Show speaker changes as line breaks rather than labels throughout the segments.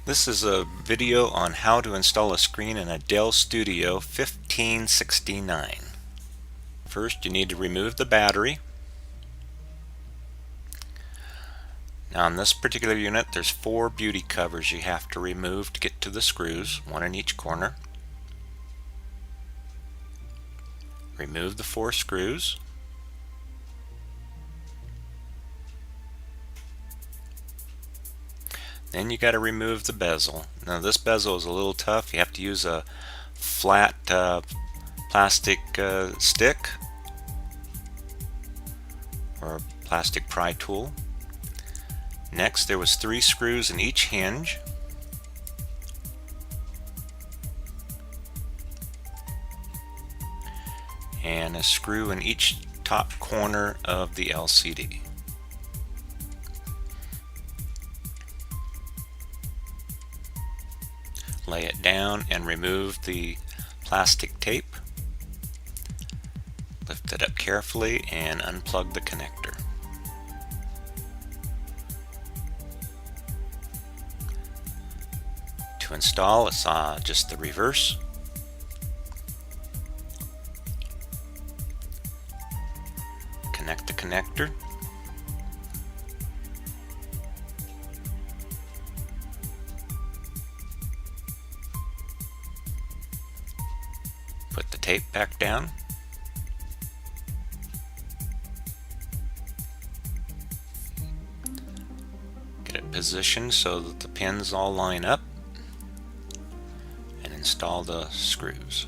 This is a video on how to install a screen in a Dell Studio 1569. First, you need to remove the battery. Now on this particular unit, there's 4 beauty covers you have to remove to get to the screws, one in each corner. Remove the 4 screws. Then you got to remove the bezel. Now this bezel is a little tough. You have to use a flat plastic stick or a plastic pry tool. Next, there was 3 screws in each hinge. And a screw in each top corner of the LCD. Lay it down and remove the plastic tape. Lift it up carefully and unplug the connector. To install, it's just the reverse. Connect the connector. Put the tape back down. Get it positioned so that the pins all line up. And install the screws.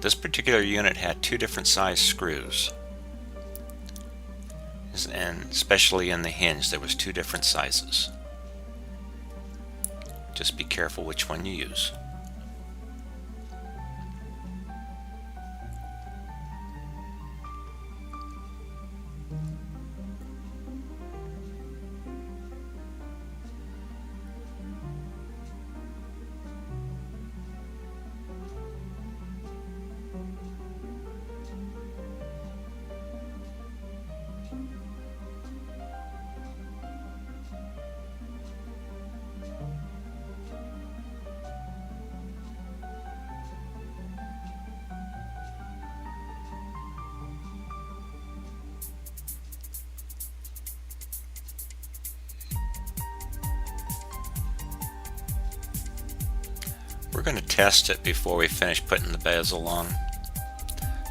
This particular unit had 2 different size screws. And especially in the hinge, there was 2 different sizes. Just be careful which one you use. We're going to test it before we finish putting the bezel on.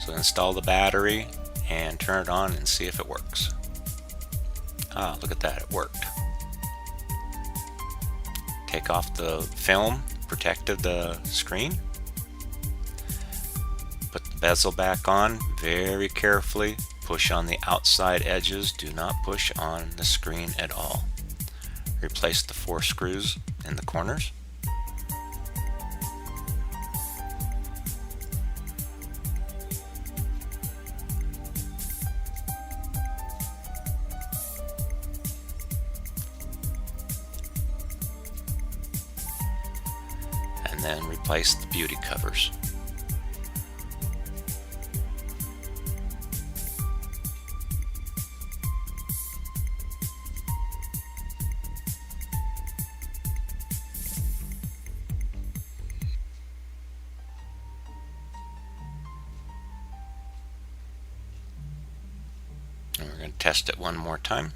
So install the battery and turn it on and see if it works. Ah, look at that, it worked. Take off the film, protected the screen. Put the bezel back on very carefully. Push on the outside edges, do not push on the screen at all. Replace the 4 screws in the corners. And then replace the beauty covers. And we're going to test it one more time.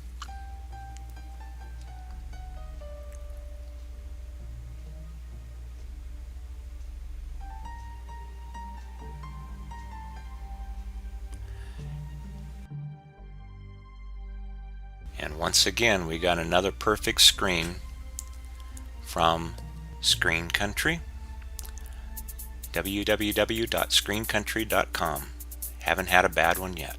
And once again, we got another perfect screen from Screen Country, www.screencountry.com. Haven't had a bad one yet.